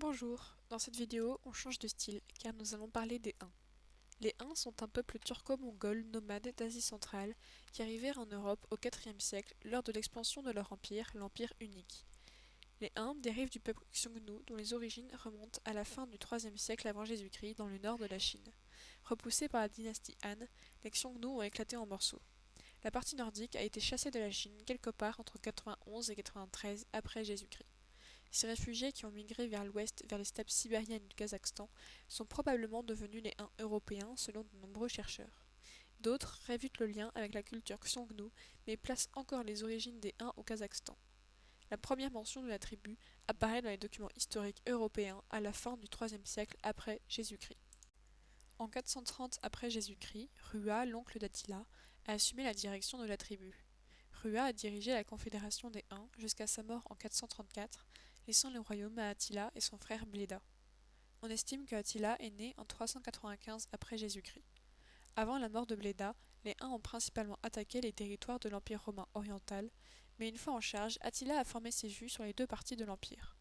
Bonjour, dans cette vidéo on change de style car nous allons parler des Huns. Les Huns sont un peuple turco-mongol nomade d'Asie centrale qui arrivèrent en Europe au IVe siècle lors de l'expansion de leur empire, l'Empire unique. Les Huns dérivent du peuple Xiongnu dont les origines remontent à la fin du IIIe siècle avant Jésus-Christ dans le nord de la Chine. Repoussés par la dynastie Han, les Xiongnu ont éclaté en morceaux. La partie nordique a été chassée de la Chine quelque part entre 91 et 93 après Jésus-Christ. Ces réfugiés qui ont migré vers l'ouest, vers les steppes sibériennes du Kazakhstan, sont probablement devenus les Huns européens selon de nombreux chercheurs. D'autres réfutent le lien avec la culture Xiongnu, mais placent encore les origines des Huns au Kazakhstan. La première mention de la tribu apparaît dans les documents historiques européens à la fin du IIIe siècle après Jésus-Christ. En 430 après Jésus-Christ, Rua, l'oncle d'Attila, a assumé la direction de la tribu. Rua a dirigé la confédération des Huns jusqu'à sa mort en 434, laissant le royaume à Attila et son frère Bléda. On estime que Attila est né en 395 après Jésus-Christ. Avant la mort de Bléda, les Huns ont principalement attaqué les territoires de l'Empire romain oriental, mais une fois en charge, Attila a formé ses vues sur les deux parties de l'Empire.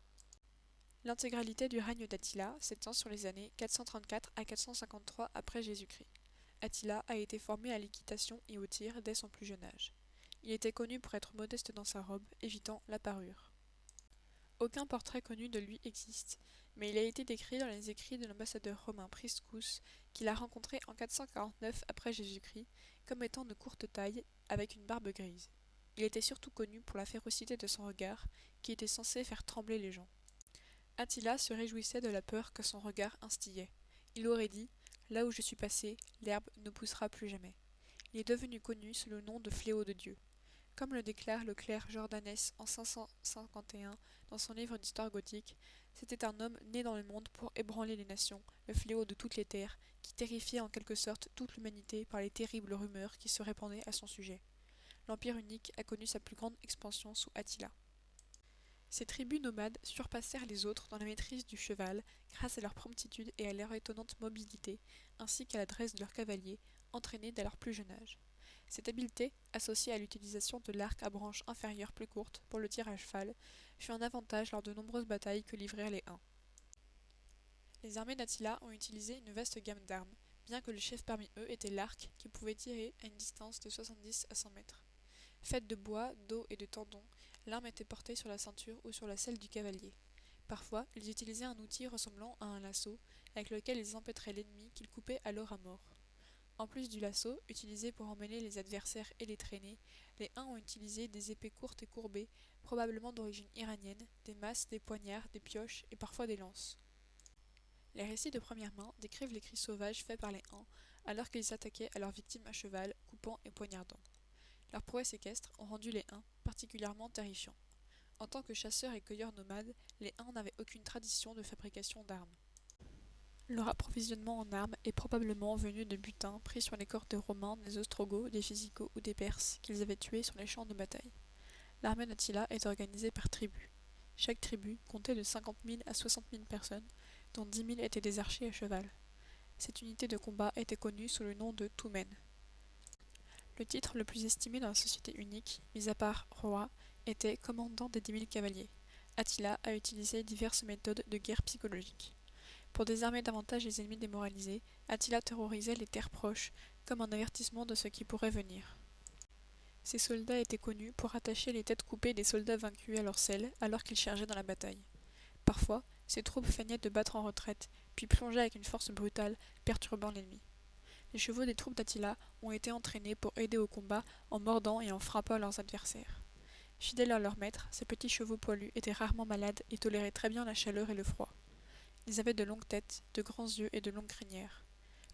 L'intégralité du règne d'Attila s'étend sur les années 434 à 453 après Jésus-Christ. Attila a été formé à l'équitation et au tir dès son plus jeune âge. Il était connu pour être modeste dans sa robe, évitant la parure. Aucun portrait connu de lui existe, mais il a été décrit dans les écrits de l'ambassadeur romain Priscus, qu'il a rencontré en 449 après Jésus-Christ, comme étant de courte taille, avec une barbe grise. Il était surtout connu pour la férocité de son regard, qui était censé faire trembler les gens. Attila se réjouissait de la peur que son regard instillait. Il aurait dit « Là où je suis passé, l'herbe ne poussera plus jamais ». Il est devenu connu sous le nom de Fléau de Dieu. Comme le déclare le clerc Jordanès en 551 dans son livre d'histoire gothique, c'était un homme né dans le monde pour ébranler les nations, le fléau de toutes les terres, qui terrifiait en quelque sorte toute l'humanité par les terribles rumeurs qui se répandaient à son sujet. L'Empire unique a connu sa plus grande expansion sous Attila. Ces tribus nomades surpassèrent les autres dans la maîtrise du cheval grâce à leur promptitude et à leur étonnante mobilité, ainsi qu'à l'adresse de leurs cavaliers, entraînés dès leur plus jeune âge. Cette habileté, associée à l'utilisation de l'arc à branches inférieures plus courtes pour le tir à cheval, fut un avantage lors de nombreuses batailles que livrèrent les Huns. Les armées d'Attila ont utilisé une vaste gamme d'armes, bien que le chef parmi eux était l'arc, qui pouvait tirer à une distance de 70 à 100 mètres. Faite de bois, d'eau et de tendons, l'arme était portée sur la ceinture ou sur la selle du cavalier. Parfois, ils utilisaient un outil ressemblant à un lasso, avec lequel ils empêtraient l'ennemi qu'ils coupaient alors à mort. En plus du lasso, utilisé pour emmener les adversaires et les traîner, les Huns ont utilisé des épées courtes et courbées, probablement d'origine iranienne, des masses, des poignards, des pioches et parfois des lances. Les récits de première main décrivent les cris sauvages faits par les Huns alors qu'ils s'attaquaient à leurs victimes à cheval, coupant et poignardant. Leurs prouesses équestres ont rendu les Huns particulièrement terrifiants. En tant que chasseurs et cueilleurs nomades, les Huns n'avaient aucune tradition de fabrication d'armes. Leur approvisionnement en armes est probablement venu de butins pris sur les corps des Romains, des Ostrogoths, des Visigoths ou des Perses qu'ils avaient tués sur les champs de bataille. L'armée d'Attila est organisée par tribus. Chaque tribu comptait de 50 000 à 60 000 personnes, dont 10 000 étaient des archers à cheval. Cette unité de combat était connue sous le nom de Toumen. Le titre le plus estimé dans la société unique, mis à part roi, était commandant des 10 000 cavaliers. Attila a utilisé diverses méthodes de guerre psychologique. Pour désarmer davantage les ennemis démoralisés, Attila terrorisait les terres proches, comme un avertissement de ce qui pourrait venir. Ces soldats étaient connus pour attacher les têtes coupées des soldats vaincus à leurs selles alors qu'ils chargeaient dans la bataille. Parfois, ces troupes feignaient de battre en retraite, puis plongeaient avec une force brutale, perturbant l'ennemi. Les chevaux des troupes d'Attila ont été entraînés pour aider au combat en mordant et en frappant leurs adversaires. Fidèles à leur maître, ces petits chevaux poilus étaient rarement malades et toléraient très bien la chaleur et le froid. Ils avaient de longues têtes, de grands yeux et de longues crinières.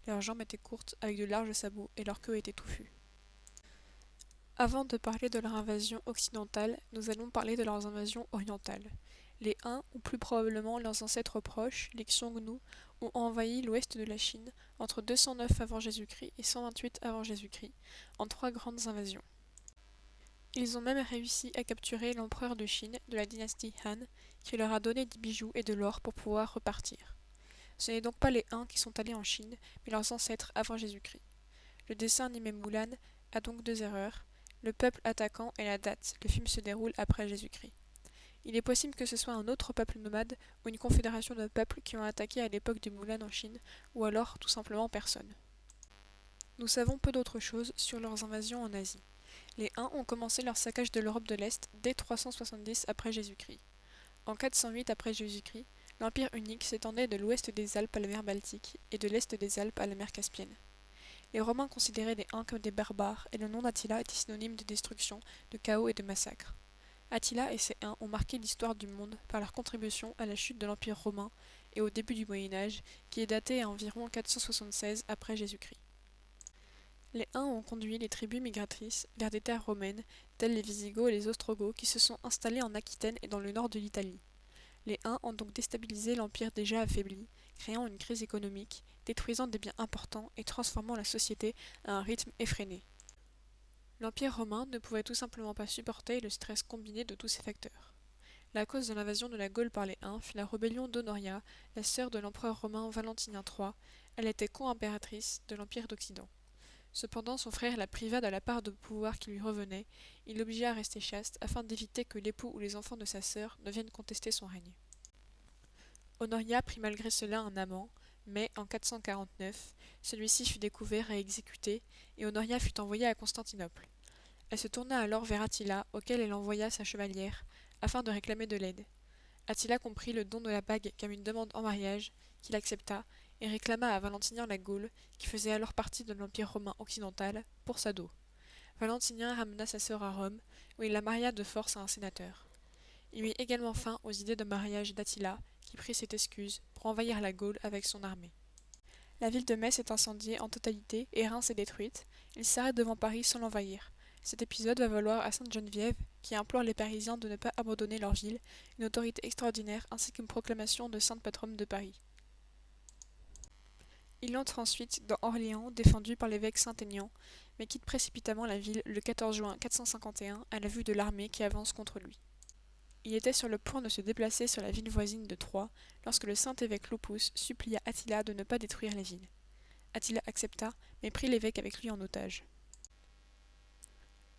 Leurs jambes étaient courtes avec de larges sabots et leur queue était touffue. Avant de parler de leur invasion occidentale, nous allons parler de leurs invasions orientales. Les Huns, ou plus probablement leurs ancêtres proches, les Xiongnu, ont envahi l'ouest de la Chine entre 209 avant Jésus-Christ et 128 avant Jésus-Christ, en 3 grandes invasions. Ils ont même réussi à capturer l'empereur de Chine de la dynastie Han, qui leur a donné des bijoux et de l'or pour pouvoir repartir. Ce n'est donc pas les Huns qui sont allés en Chine, mais leurs ancêtres avant Jésus-Christ. Le dessin animé Mulan a donc 2 erreurs, le peuple attaquant et la date. Le film se déroule après Jésus-Christ. Il est possible que ce soit un autre peuple nomade ou une confédération de peuples qui ont attaqué à l'époque du Mulan en Chine, ou alors tout simplement personne. Nous savons peu d'autres choses sur leurs invasions en Asie. Les Huns ont commencé leur saccage de l'Europe de l'Est dès 370 après Jésus-Christ. En 408 après Jésus-Christ, l'Empire unique s'étendait de l'ouest des Alpes à la mer Baltique et de l'est des Alpes à la mer Caspienne. Les Romains considéraient les Huns comme des barbares et le nom d'Attila était synonyme de destruction, de chaos et de massacre. Attila et ses Huns ont marqué l'histoire du monde par leur contribution à la chute de l'Empire romain et au début du Moyen Âge, qui est daté à environ 476 après Jésus-Christ. Les Huns ont conduit les tribus migratrices vers des terres romaines, telles les Visigoths et les Ostrogoths qui se sont installés en Aquitaine et dans le nord de l'Italie. Les Huns ont donc déstabilisé l'empire déjà affaibli, créant une crise économique, détruisant des biens importants et transformant la société à un rythme effréné. L'Empire romain ne pouvait tout simplement pas supporter le stress combiné de tous ces facteurs. La cause de l'invasion de la Gaule par les Huns fut la rébellion d'Honoria, la sœur de l'empereur romain Valentinien III. Elle était co-impératrice de l'Empire d'Occident. Cependant, son frère la priva de la part de pouvoir qui lui revenait, il l'obligea à rester chaste afin d'éviter que l'époux ou les enfants de sa sœur ne viennent contester son règne. Honoria prit malgré cela un amant, mais en 449, celui-ci fut découvert et exécuté, et Honoria fut envoyée à Constantinople. Elle se tourna alors vers Attila, auquel elle envoya sa chevalière, afin de réclamer de l'aide. Attila comprit le don de la bague comme une demande en mariage, qu'il accepta, et réclama à Valentinien la Gaule, qui faisait alors partie de l'Empire romain occidental, pour sa dot. Valentinien ramena sa sœur à Rome, où il la maria de force à un sénateur. Il mit également fin aux idées de mariage d'Attila, qui prit cette excuse pour envahir la Gaule avec son armée. La ville de Metz est incendiée en totalité et Reims est détruite. Il s'arrête devant Paris sans l'envahir. Cet épisode va valoir à Sainte-Geneviève, qui implore les Parisiens de ne pas abandonner leur ville, une autorité extraordinaire ainsi qu'une proclamation de sainte patronne de Paris. Il entre ensuite dans Orléans, défendu par l'évêque Saint-Aignan, mais quitte précipitamment la ville le 14 juin 451 à la vue de l'armée qui avance contre lui. Il était sur le point de se déplacer sur la ville voisine de Troyes lorsque le saint-évêque Lupus supplia Attila de ne pas détruire les villes. Attila accepta, mais prit l'évêque avec lui en otage.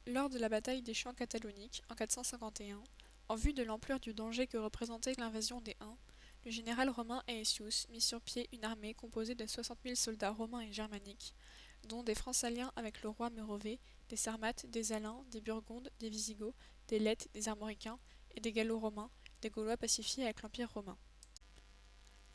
Lors de la bataille des Champs cataloniques en 451, en vue de l'ampleur du danger que représentait l'invasion des Huns, le général romain Aetius mit sur pied une armée composée de 60 000 soldats romains et germaniques, dont des Francaliens avec le roi Mérovée, des Sarmates, des Alains, des Burgondes, des Visigoths, des Lètes, des Armoricains et des Gallo-romains, des Gaulois pacifiés avec l'Empire romain.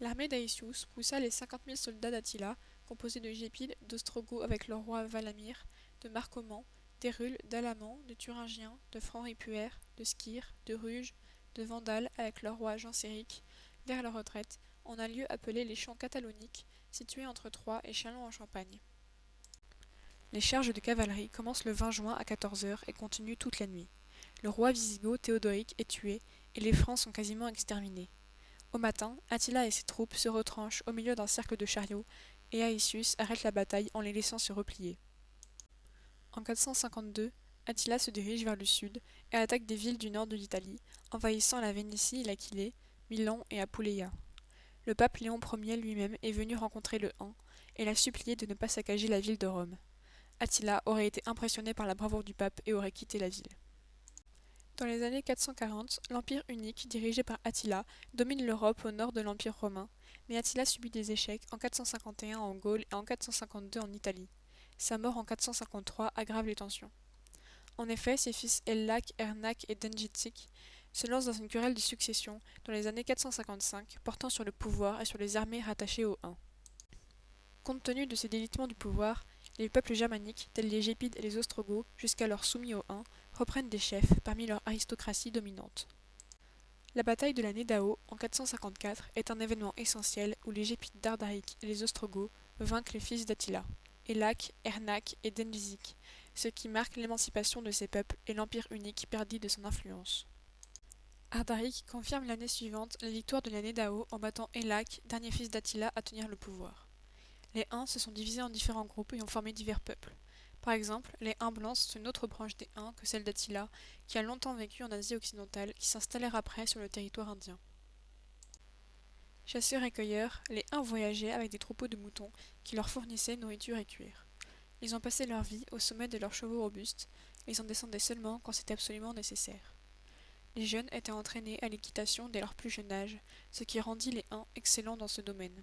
L'armée d'Aetius poussa les 50 000 soldats d'Attila, composés de Gépides, d'Ostrogoths avec leur roi Valamir, de Marcoman, d'Hérules, d'Alamans, de Thuringiens, de Francs-Ripuaires, de Skyres, de Ruges, de Vandales avec leur roi Genséric, vers leur retraite, en un lieu appelé les Champs cataloniques, situé entre Troyes et Châlons-en-Champagne. Les charges de cavalerie commencent le 20 juin à 14 h et continuent toute la nuit. Le roi wisigoth Théodoric est tué et les Francs sont quasiment exterminés. Au matin, Attila et ses troupes se retranchent au milieu d'un cercle de chariots et Aetius arrête la bataille en les laissant se replier. En 452, Attila se dirige vers le sud et attaque des villes du nord de l'Italie, envahissant la Vénétie et l'Aquilée, Milan et Apuleia. Le pape Léon Ier lui-même est venu rencontrer le Han et l'a supplié de ne pas saccager la ville de Rome. Attila aurait été impressionné par la bravoure du pape et aurait quitté la ville. Dans les années 440, l'Empire unique, dirigé par Attila, domine l'Europe au nord de l'Empire romain, mais Attila subit des échecs en 451 en Gaule et en 452 en Italie. Sa mort en 453 aggrave les tensions. En effet, ses fils Ellac, Ernak et Dengitzik se lancent dans une querelle de succession dans les années 455, portant sur le pouvoir et sur les armées rattachées aux Huns. Compte tenu de ces délitements du pouvoir, les peuples germaniques, tels les Gépides et les Ostrogoths, jusqu'alors soumis aux Huns, reprennent des chefs parmi leur aristocratie dominante. La bataille de la Nédao, en 454, est un événement essentiel où les Gépides d'Ardaric et les Ostrogoths vainquent les fils d'Attila, Ellac, Ernak et Dengitzik, ce qui marque l'émancipation de ces peuples et l'empire unique perdit de son influence. Ardaric confirme l'année suivante la victoire de la Nédao en battant Ellac, dernier fils d'Attila, à tenir le pouvoir. Les Huns se sont divisés en différents groupes et ont formé divers peuples. Par exemple, les Huns blancs sont une autre branche des Huns que celle d'Attila, qui a longtemps vécu en Asie occidentale, qui s'installèrent après sur le territoire indien. Chasseurs et cueilleurs, les Huns voyageaient avec des troupeaux de moutons qui leur fournissaient nourriture et cuir. Ils ont passé leur vie au sommet de leurs chevaux robustes, ils en descendaient seulement quand c'était absolument nécessaire. Les jeunes étaient entraînés à l'équitation dès leur plus jeune âge, ce qui rendit les Huns excellents dans ce domaine.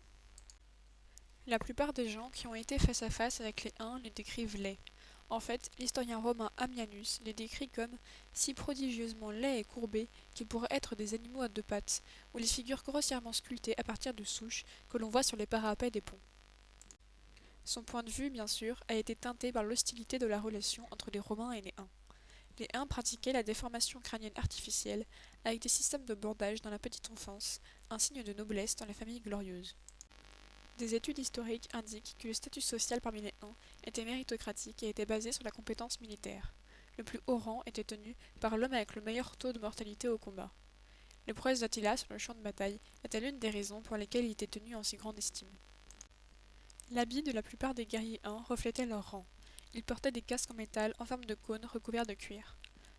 La plupart des gens qui ont été face à face avec les Huns les décrivent laids. En fait, l'historien romain Ammianus les décrit comme si prodigieusement laids et courbés qu'ils pourraient être des animaux à deux pattes, ou les figures grossièrement sculptées à partir de souches que l'on voit sur les parapets des ponts. Son point de vue, bien sûr, a été teinté par l'hostilité de la relation entre les Romains et les Huns. Les Huns pratiquaient la déformation crânienne artificielle avec des systèmes de bandage dans la petite enfance, un signe de noblesse dans les familles glorieuses. Des études historiques indiquent que le statut social parmi les Huns était méritocratique et était basé sur la compétence militaire. Le plus haut rang était tenu par l'homme avec le meilleur taux de mortalité au combat. Les prouesses d'Attila sur le champ de bataille étaient l'une des raisons pour lesquelles il était tenu en si grande estime. L'habit de la plupart des guerriers Huns reflétait leur rang. Ils portaient des casques en métal en forme de cône recouverts de cuir.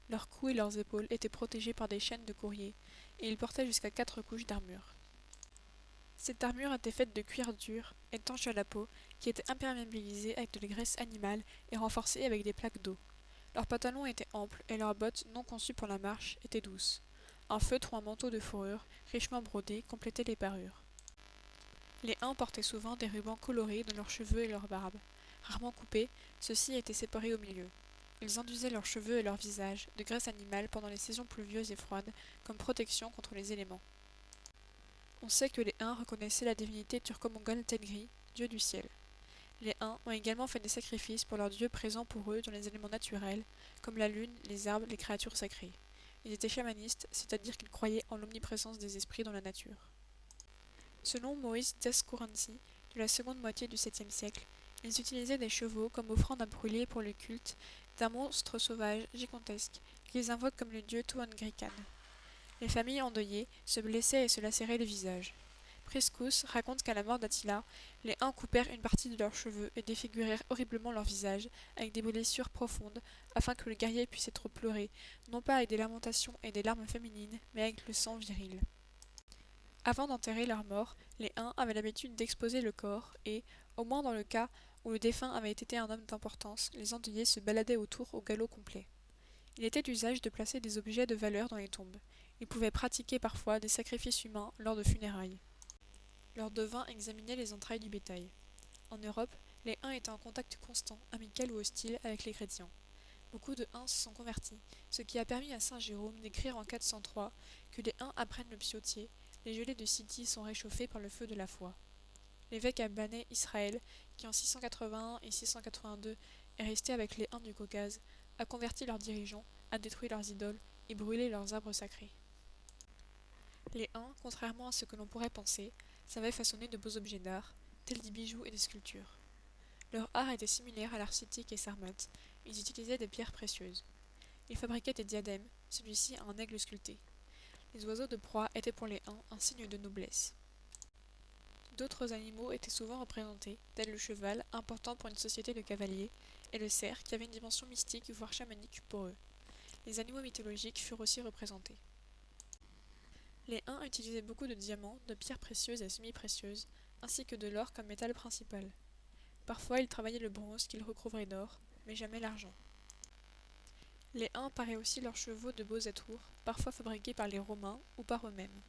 Leurs cous et leurs épaules étaient protégés par des chaînes de courrier, et ils portaient jusqu'à 4 couches d'armure. Cette armure était faite de cuir dur, étanche à la peau, qui était imperméabilisée avec de la graisse animale et renforcée avec des plaques d'eau. Leurs pantalons étaient amples et leurs bottes, non conçues pour la marche, étaient douces. Un feutre ou un manteau de fourrure, richement brodé, complétait les parures. Les Huns portaient souvent des rubans colorés dans leurs cheveux et leurs barbes. Rarement coupés, ceux-ci étaient séparés au milieu. Ils enduisaient leurs cheveux et leurs visages de graisse animale pendant les saisons pluvieuses et froides, comme protection contre les éléments. On sait que les Huns reconnaissaient la divinité turco-mongole Tengri, dieu du ciel. Les Huns ont également fait des sacrifices pour leurs dieux présents pour eux dans les éléments naturels, comme la lune, les arbres, les créatures sacrées. Ils étaient chamanistes, c'est-à-dire qu'ils croyaient en l'omniprésence des esprits dans la nature. Selon Moïse Dioscurency, de la seconde moitié du 7e siècle, ils utilisaient des chevaux comme offrande à brûler pour le culte d'un monstre sauvage gigantesque qu'ils invoquent comme le dieu Tuangrikan. Les familles endeuillées se blessaient et se lacéraient le visage. Priscus raconte qu'à la mort d'Attila, les Huns coupèrent une partie de leurs cheveux et défigurèrent horriblement leur visage avec des blessures profondes afin que le guerrier puisse être pleuré, non pas avec des lamentations et des larmes féminines, mais avec le sang viril. Avant d'enterrer leurs morts, les Huns avaient l'habitude d'exposer le corps et, au moins dans le cas où le défunt avait été un homme d'importance, les endeuillés se baladaient autour au galop complet. Il était d'usage de placer des objets de valeur dans les tombes. Ils pouvaient pratiquer parfois des sacrifices humains lors de funérailles. Leurs devins examinaient les entrailles du bétail. En Europe, les Huns étaient en contact constant, amical ou hostile, avec les chrétiens. Beaucoup de Huns se sont convertis, ce qui a permis à saint Jérôme d'écrire en 403 que les Huns apprennent le psautier, les gelées de Scythie sont réchauffées par le feu de la foi. L'évêque albanais Israël, qui en 681 et 682 est resté avec les Huns du Caucase, a converti leurs dirigeants, a détruit leurs idoles et brûlé leurs arbres sacrés. Les Huns, contrairement à ce que l'on pourrait penser, savaient façonner de beaux objets d'art, tels des bijoux et des sculptures. Leur art était similaire à l'art scythique et sarmate, ils utilisaient des pierres précieuses. Ils fabriquaient des diadèmes, celui-ci a un aigle sculpté. Les oiseaux de proie étaient pour les Huns un signe de noblesse. D'autres animaux étaient souvent représentés, tel le cheval, important pour une société de cavaliers, et le cerf, qui avait une dimension mystique voire chamanique pour eux. Les animaux mythologiques furent aussi représentés. Les Huns utilisaient beaucoup de diamants, de pierres précieuses et semi-précieuses, ainsi que de l'or comme métal principal. Parfois ils travaillaient le bronze qu'ils recouvraient d'or, mais jamais l'argent. Les Huns paraient aussi leurs chevaux de beaux atours, parfois fabriqués par les Romains ou par eux-mêmes.